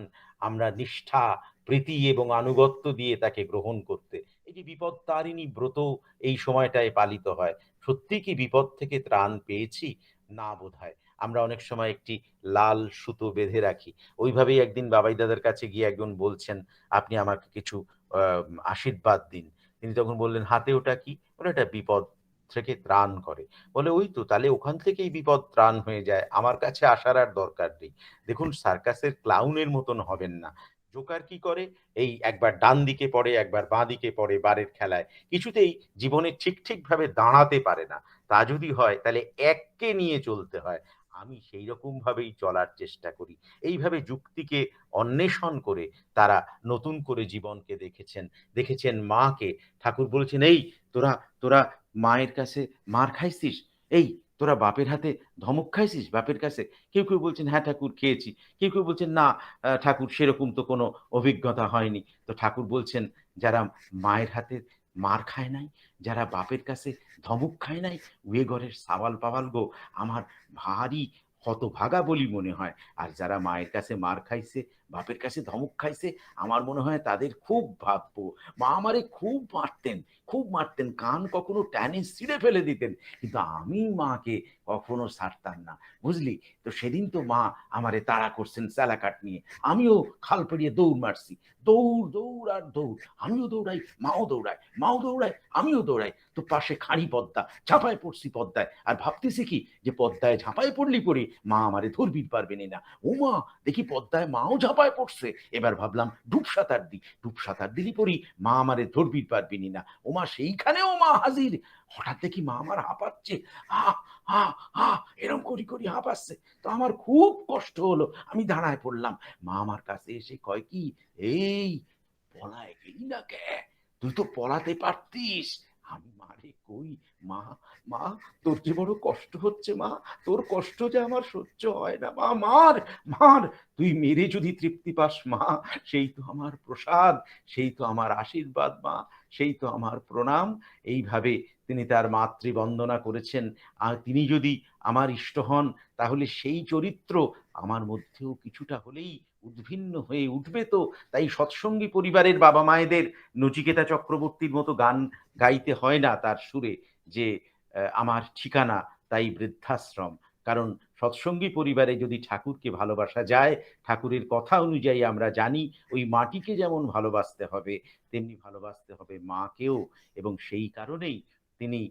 আমরা নিষ্ঠা, প্রীতি এবং আনুগত্য দিয়ে তাকে গ্রহণ করতে। এই যে বিপত্তারিণী ব্রত এই সময়টায় পালিত হয়, সত্যি কি বিপদ থেকে ত্রাণ পেয়েছি? না বোধহয়। আমরা অনেক সময় একটি লাল সুতো বেঁধে রাখি। ওইভাবেই একদিন বাবাই দাদার কাছে গিয়ে একজন বলছেন, "আপনি আমাকে কিছু আ আশীর্বাদ দিন।" তিনি তখন বললেন, "হাতে ওটা কি?" বলল, "এটা বিপদ থেকে ত্রাণ করে।" বলে, "ওই তো তাহলে ওখান থেকেই বিপদ ত্রাণ হয়ে যায়। আমার কাছে আসার আর দরকার নেই।" দেখুন সার্কাসের ক্লাউনের মতন হবেন না। জোকার কি করে? এই একবার ডান দিকে পড়ে, একবার বাঁদিকে পড়ে বারের খেলায়। কিছুতেই জীবনে ঠিকভাবে দাঁড়াতে পারে না। তা যদি হয় তাহলে এককে নিয়ে চলতে হয়। আমি সেইরকম ভাবেই চলার চেষ্টা করি। এইভাবে যুক্তিকে অন্বেষণ করে তারা নতুন করে জীবনকে দেখেছেন। দেখেছেন মাকে। ঠাকুর বলেছেন, "এই তোরা তোরা মায়ের কাছে মার খাইছিস? এই তোরা বাপের হাতে ধমক খাইছিস বাপের কাছে?" কেউ বলছেন, "হ্যাঁ ঠাকুর খেয়েছি।" কেউ বলছেন, "না ঠাকুর সেরকম তো কোনো অভিজ্ঞতা হয়নি।" তো ঠাকুর বলছেন, "যারা মায়ের হাতে মার খায় নাই, যারা বাপের কাছে ধমক খায় নাই, উয়ে ঘরের সাবাল-পাবাল গো আমার ভারী হতভাগা বলি মনে হয়। আর যারা মায়ের কাছে মার খাইছে, বাপের কাছে ধমক খাইছে, আমার মনে হয় তাদের খুব ভাগ্য। মা আমারে খুব মারতেন। কান কখনো টেনে ছিঁড়ে ফেলে দিতেন। কিন্তু আমি মাকে কখনো ছাড়তাম না। বুঝলি? তো সেদিন তো মা আমারে তাড়া করছেন চেলাকাঠ নিয়ে। আমিও খাল পেরিয়ে দৌড় মারছি। দৌড় আর দৌড়। আমিও দৌড়াই, মাও দৌড়ায়। মাও দৌড়ায়, আমিও দৌড়াই। তো পাশে খাঁড়ি পদ্মা। ঝাঁপায় পড়ছি পদ্মায়। আর ভাবতেছি কি যে পদ্মায় ঝাঁপায় পড়লি পরে মা আমারে ধরবির পারবেনি না। ওমা! দেখি পদ্মায় মাও ঝাঁপায় পড়ছে। এবার ভাবলাম ডুব সাঁতার দিই। ডুব সাঁতার দিলি পরি মা আমারে ধরবির পারবেনি না। ওমা সেইখানেও মা হাজির। হঠাৎ দেখি মা আমার হাঁপাচ্ছে। হা, হা, হা এরম করি হাঁপাচ্ছে। তো আমার খুব কষ্ট হলো। আমি দাঁড়ায় পড়লাম। মা আমার কাছে এসে কয় কি, "এই পলায় গেলি না কে? তুই তো পলাতে পারতিস।" আমি মারে কই, "মা, মা তোর যে বড় কষ্ট হচ্ছে মা, তোর কষ্ট যে আমার সহ্য হয় না মা, মার। তুই মেরে যদি তৃপ্তি পাস মা, সেই তো আমার প্রসাদ, সেই তো আমার আশীর্বাদ মা, সেই তো আমার প্রণাম।" এইভাবে তিনি তার মাতৃবন্দনা করেছেন। আর তিনি যদি আমার ইষ্ট হন তাহলে সেই চরিত্র আমার মধ্যেও কিছুটা হলেই উদ্ভিন্ন হয়ে উঠবে তো। তাই সৎসঙ্গী পরিবারের বাবা-মায়েদের নচিকেতা চক্রবর্তীর মতো গান গাইতে হয় না তার সুরে যে, "আমার ঠিকানা তাই বৃদ্ধাশ্রম।" কারণ সৎসঙ্গী পরিবারে যদি ঠাকুরকে ভালোবাসা যায়, ঠাকুরের কথা অনুযায়ী আমরা জানি ওই মাটিকে যেমন ভালোবাসতে হবে, তেমনি ভালোবাসতে হবে মাকেও। এবং সেই কারণেই তিনি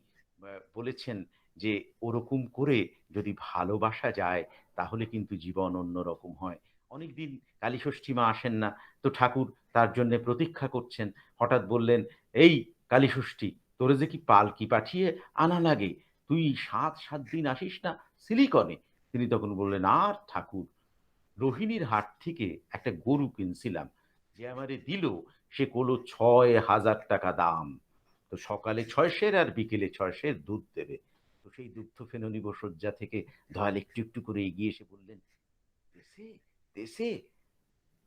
বলেছেন যে, ওরকম করে যদি ভালোবাসা যায় তাহলে কিন্তু জীবন অন্যরকম হয়। অনেকদিন কালীষষ্ঠী মা আসেন না। তো ঠাকুর তার জন্যে প্রতীক্ষা করছেন। হঠাৎ বললেন, "এই কালীষষ্ঠী তোরে যে কি পালকি পাঠিয়ে আনা লাগে? তুই ৭ দিন আসিস না, ছিলি কনে?" তিনি তখন বললেন, "আর ঠাকুর রোহিণীর হাট থেকে একটা গরু কিনছিলাম। যে আমারে দিল সে কলো ৬,০০০ টাকা দাম। তো সকালে ৬ সের আর বিকেলে ৬ সের দুধ দেবে।" তো সেই দুগ্ধ ফেননিব শয্যা থেকে দয়াল একটু করে এগিয়ে এসে বললেন, "দেশে, দেশে?"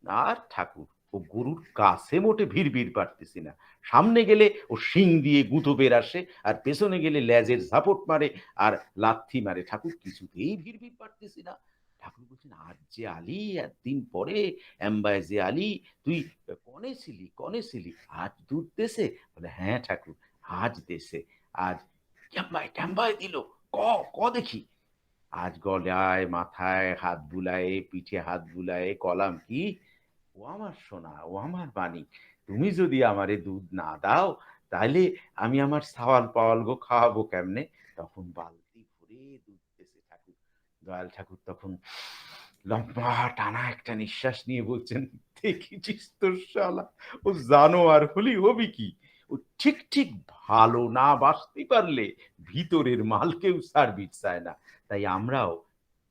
আর ঠাকুর ও গরুর কাছে মোটে ভিড় পারতেছি না। সামনে গেলে ও শিং দিয়ে গুঁতো বের আসে, আর পেছনে গেলে লেজের ঝাপট মারে আর লাথি মারে। ঠাকুর কিছুতেই ভিড় পারতেছি না। ঠাকুর বলছেন, "আজ যে আলি এতদিন পরে এম্বায় যে আলি, তুই কনে ছিলি? আজ দুধ দেছে?" বলে, "হ্যাঁ ঠাকুর, আজ দেছে। আজ ক্যাম্বায় দিল? ক, ক দেখি।" আজ গলায়, মাথায় হাত বুলায়ে, পিঠে হাত বুলায়ে কলাম কি, "ও আমার সোনা, ও আমার মানিক, তুমি যদি আমারে দুধ না দাও, তাইলে আমি আমার ছাওয়াল-পাওয়াল গো খাওয়াবো কেমনে?" তখন বালতি ভরে দুধ দিতেছে ঠাকুর। দয়াল ঠাকুর তখন লম্বা টানা একটা নিঃশ্বাস নিয়ে বলছেন, "দেখেছিস তো শালা, ও জানোয়ার হলেই হবি কি? ও ঠিক ভালো না বাসতে পারলে ভিতরের মাল কেউ সার্ভিস চায় না।" তাই আমরাও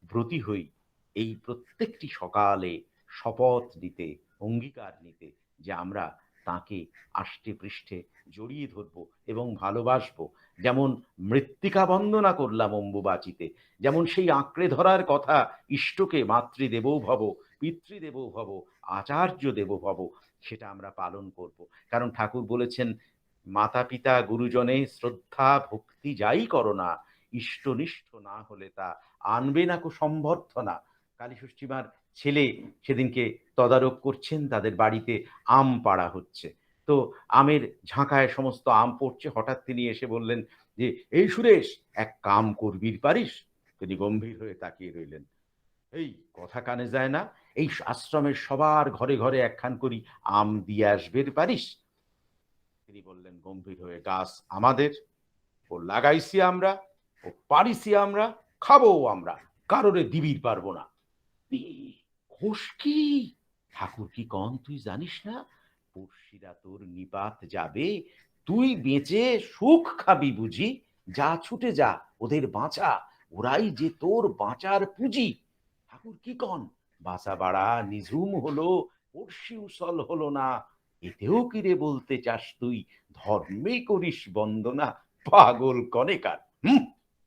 ব্রতী হই এই প্রত্যেকটি সকালে শপথ নিতে, অঙ্গীকার নিতে যে আমরা তাঁকে আষ্টে পৃষ্ঠে জড়িয়ে ধরব এবং ভালোবাসবো। যেমন মৃত্তিকা বন্দনা করলাম অম্বুবাচীতে, যেমন সেই আঁকড়ে ধরার কথা ইষ্টকে মাতৃদেবো ভব, পিতৃদেবো ভব, আচার্য দেবো ভব, সেটা আমরা পালন করব। কারণ ঠাকুর বলেছেন, "মাতা-পিতা গুরুজনে শ্রদ্ধা ভক্তি যাই করো না, ইষ্টনিষ্ঠ না হলে তা আনবে না কো সম্বর্ধনা।" কালীষষ্ঠী মার ছেলে সেদিনকে তদারক করছেন, তাদের বাড়িতে আম পাড়া হচ্ছে। তো আমের ঝাঁকায় সমস্ত আম পড়ছে। হঠাৎ তিনি এসে বললেন যে, "এই সুরেশ, এক কাম করবির পারিস?" তিনি গম্ভীর হয়ে তাকিয়ে রইলেন। এই কথা কানে যায় না? এই আশ্রমের সবার ঘরে ঘরে একখান করি আম দিয়ে আসবে পারিস? তিনি বললেন গম্ভীর হয়ে, গাছ আমাদের, ও লাগাইছি আমরা, ও পারিছি আমরা, খাবো আমরা, কারোরে দিবির পারবো না। ঘোষ কি? ঠাকুর কি কন তুই জানিস না? পড়শিরা তোর নিপাত যাবে, তুই বেঁচে সুখ খাবি বুঝি? যা ছুটে যা, ওদের বাঁচা, ওরাই যে তোর বাঁচার পুঁজি। ঠাকুর কি কন? বাঁচা বাড়া নিঝুম হলো, পড়শি উসল হলো না, এতেও কিরে বলতে চাস তুই ধর্মে করিস বন্দনা? পাগল কনেকার।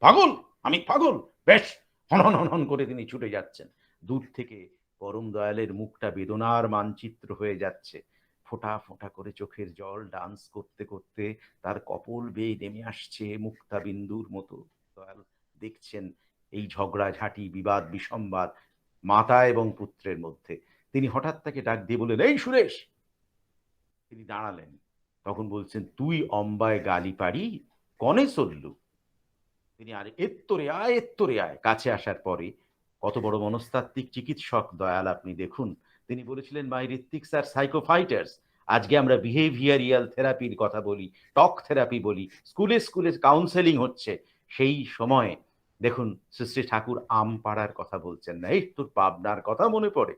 পাগল? আমি পাগল? বেশ। হন হন হন হন করে তিনি ছুটে যাচ্ছেন। দূর থেকে পরম দয়ালের মুখটা বেদনার মানচিত্র হয়ে যাচ্ছে। ফোঁটা ফোঁটা করে চোখের জল ডান্স করতে করতে তার কপোল বেয়ে নেমে আসছে মুক্তা বিন্দুর মতো। দয়াল দেখছেন এই ঝগড়াঝাঁটি, বিবাদ বিসম্বাদ মাতা এবং পুত্রের মধ্যে। তিনি হঠাৎ তাকে ডাক দিয়ে বললেন, এই সুরেশ! তিনি দাঁড়ালেন। তখন বলছেন, তুই অম্বায় গালি পারি, কনে চললু? তিনি আর এত্তরে আয়, এত্তরে আয়। কাছে আসার পরে কত বড় মনস্তাত্ত্বিক চিকিৎসক দয়াল আপনি দেখুন। তিনি বলেছিলেন, মাই ঋত্বিকস আর সাইকোফাইটার্স। আজকে আমরা বিহেভিয়ারিয়াল থেরাপির কথা বলি, টক থেরাপি বলি, স্কুলে স্কুলে কাউন্সেলিং হচ্ছে। সেই সময়ে দেখুন শ্রী শ্রী ঠাকুর আম পাড়ার কথা বলছেন না। এই তোর পাবনার কথা মনে পড়ে?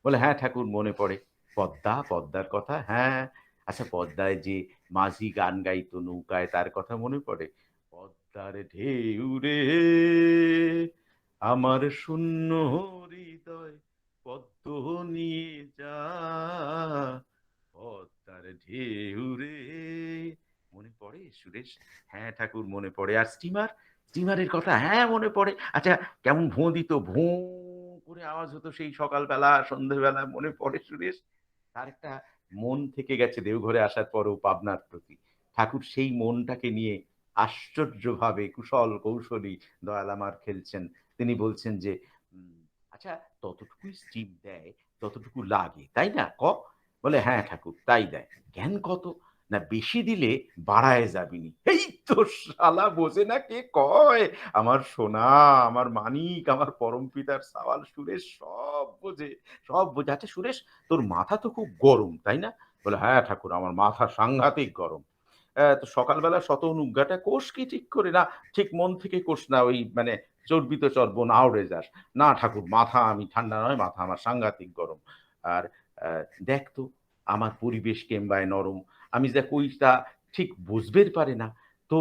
বলে, হ্যাঁ ঠাকুর মনে পড়ে। পদ্মা, পদ্মার কথা? হ্যাঁ। আচ্ছা, পদ্মায় যে মাঝি গান গাইতো নৌকায়, তার কথা মনে পড়ে? পদ্মার ঢেউ রে আমার শূন্য হৃদয় পদ্ম নিয়ে যা, পদ্মার ঢেউ রে। মনে পড়ে সুরেশ? হ্যাঁ ঠাকুর মনে পড়ে। আর স্টিমার, স্টিমারের কথা? হ্যাঁ মনে পড়ে। আচ্ছা, কেমন ভোঁ দিত, ভোঁ করে আওয়াজ হতো সেই সকালবেলা সন্ধ্যেবেলা, মনে পড়ে সুরেশ? তার একটা মন থেকে গেছে দেওঘরে আসার পরও পাবনার প্রতি। ঠাকুর সেই মনটাকে নিয়ে আশ্চর্যভাবে কুশল কৌশলী দয়াল আমার খেলছেন। তিনি বলছেন যে, আচ্ছা, ততটুকুই স্টিম দেয়, ততটুকু লাগে, তাই না ক? বলে, হ্যাঁ ঠাকুর তাই দেয়। জ্ঞান কত? না বেশি দিলে বাড়ায় যাবিনি। এই তো শালা বোঝে না কে কয়? আমার সোনা, আমার মানিক, আমার পরম পিতার সাওয়াল সুরেশ সব বোঝে, সব বোঝে। আচ্ছা সুরেশ, তোর মাথা তো খুব গরম, তাই না? বলে, হ্যাঁ ঠাকুর আমার মাথা সাংঘাতিক গরম। তো সকালবেলা শত অনুজ্ঞাটা কোষ কি ঠিক করে? না, ঠিক মন থেকে কোষ না, ওই মানে চর্বিত চর্বণ আউড়ে যাস। না ঠাকুর, মাথা আমি ঠান্ডা নয়, মাথা আমার সাংঘাতিক গরম। আর দেখ তো আমার পরিবেশ কেমবায় নরম, আমি যা কই তা ঠিক বুঝবের পারে না। তো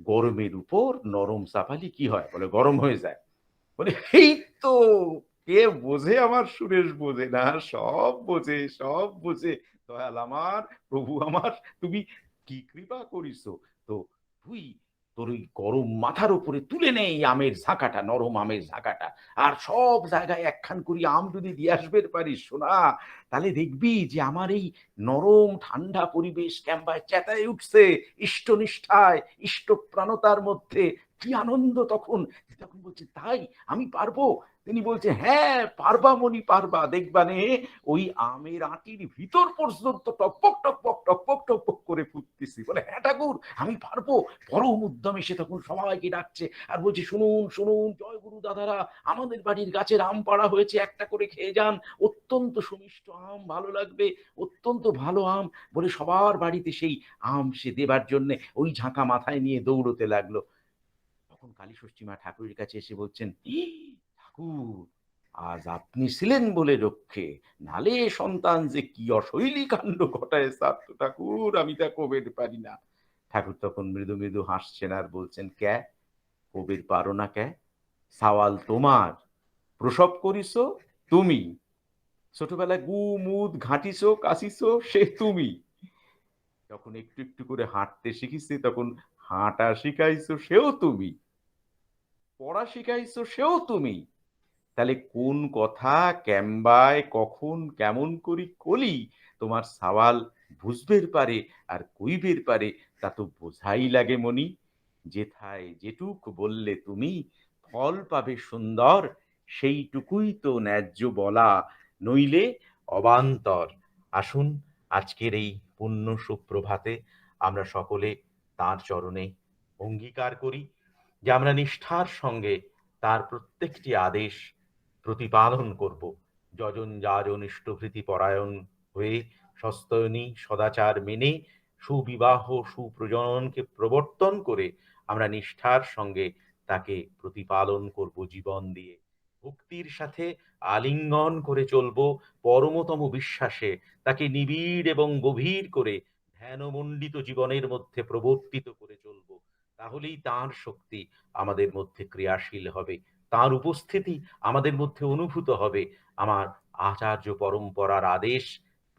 গরমের উপর নরম চাপালি কি হয়? বলে, গরম হয়ে যায়। বলে, এই তো কে বোঝে? আমার সুরেশ বোঝে না? সব বোঝে, সব বোঝে। দয়াল আমার, প্রভু আমার, তুমি কি কৃপা করিস? তো তুই তোর ওই গরম মাথার উপরে তুলে নে এই আমের ঝাঁকাটা, নরম আমের ঝাঁকাটা, আর সব জায়গায় একখান করি আম যদি দিয়ে আসবে পারিস শোনা, তাহলে দেখবি যে আমার এই নরম ঠান্ডা পরিবেশ ক্যাম্বায় চেতায় উঠছে ইষ্টনিষ্ঠায়, ইষ্টপ্রাণতার মধ্যে। কি আনন্দ তখন! তখন বলছে, তাই আমি পারবো? তিনি বলছে, হ্যাঁ পারবা মনি পারবা, দেখবা নে ওই আমের আটির ভিতর পর্যন্ত টকপক টকপক টকপক টকপক করে ফুটতেছি। বলে, হ্যাঁ ঠাকুর আমি পারবো। পরম উদ্যমে সে তখন সবাইকে ডাকছে আর বলছে, শুনুন শুনুন জয় গুরু দাদারা, আমাদের বাড়ির গাছের আম পাড়া হয়েছে, একটা করে খেয়ে যান, অত্যন্ত সুমিষ্ট আম, ভালো লাগবে, অত্যন্ত ভালো আম। বলে সবার বাড়িতে সেই আম সে দেবার জন্য ওই ঝাঁকা মাথায় নিয়ে দৌড়তে লাগলো। তখন কালীষষ্ঠী মা ঠাকুরের কাছে এসে বলছেন, ঠাকুর আজ আপনি ছিলেন বলে রক্ষে, নালে সন্তান যে কি অশৈলী কাণ্ড ঘটায় ছাড়তো ঠাকুর, আমি তা কবের পারি না। ঠাকুর তখন মৃদু মৃদু হাসছেন আর বলছেন, ক্যা কবির পারো না ক্যা? সওয়াল তোমার, প্রসব করিস তুমি, ছোটবেলায় গু মুদ ঘাঁটিছ কাশিছ সে তুমি, যখন একটু একটু করে হাঁটতে শিখিছে তখন হাঁটা শিখাইছো সেও তুমি, পড়া শিখাইছো সেও তুমি। তাহলে কোন কথা কেমবায় কখন কেমন করি কলি তোমার সওয়াল বুঝবের পারে আর কইবের পারে, তা তো বোঝাই লাগে মনি। যেথায় যেটুক বললে তুমি ফল পাবে সুন্দর, সেইটুকুই তো ন্যায্য বলা, নইলে অবান্তর। আসুন আজকের এই পুণ্য সুপ্রভাতে আমরা সকলে তাঁর চরণে অঙ্গীকার করি যে আমরা নিষ্ঠার সঙ্গে তার প্রত্যেকটি আদেশ প্রতিপালন করব। যজন যাজন ইষ্টভৃতি পরায়ণ হয়ে সস্তয়নী সদাচার মেনে সুবিবাহ সুপ্রজননকে প্রবর্তন করে আমরা নিষ্ঠার সঙ্গে তাকে প্রতিপালন করব জীবন দিয়ে। ভক্তির সাথে আলিঙ্গন করে চলব, পরমতম বিশ্বাসে তাকে নিবিড় এবং গভীর করে ধ্যানমণ্ডিত জীবনের মধ্যে প্রবর্তিত করে চলব। তাহলেই তাঁর শক্তি আমাদের মধ্যে ক্রিয়াশীল হবে, তাঁর উপস্থিতি আমাদের মধ্যে অনুভূত হবে, আমার আচার্য পরম্পরার আদেশ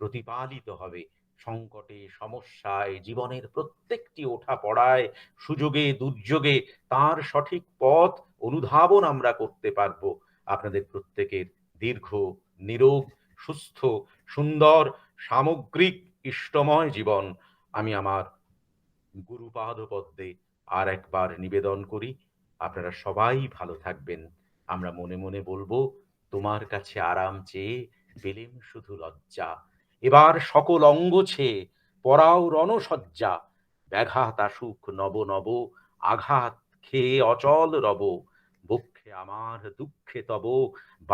প্রতিপালিত হবে। সংকটে সমস্যায় জীবনের প্রত্যেকটি ওঠা পড়ায় সুযোগে দুর্যোগে তার সঠিক পথ অনুধাবন আমরা করতে পারবো। আপনাদের প্রত্যেকের দীর্ঘ, নিরোগ, সুস্থ, সুন্দর, সামগ্রিক ইষ্টময় জীবন আমি আমার গুরুপাদ পদ্মে আর একবার নিবেদন করি। আপনারা সবাই ভালো থাকবেন। আমরা মনে মনে বলবো, তোমার কাছে আরাম চেয়ে পেলেম শুধু লজ্জা। এবার সকল অঙ্গ ছেয়ে পরাও রণসজ্জা। ব্যাঘাত আসুক নব নব, আঘাত খেয়ে অচল রব। বক্ষে আমার দুঃখে তব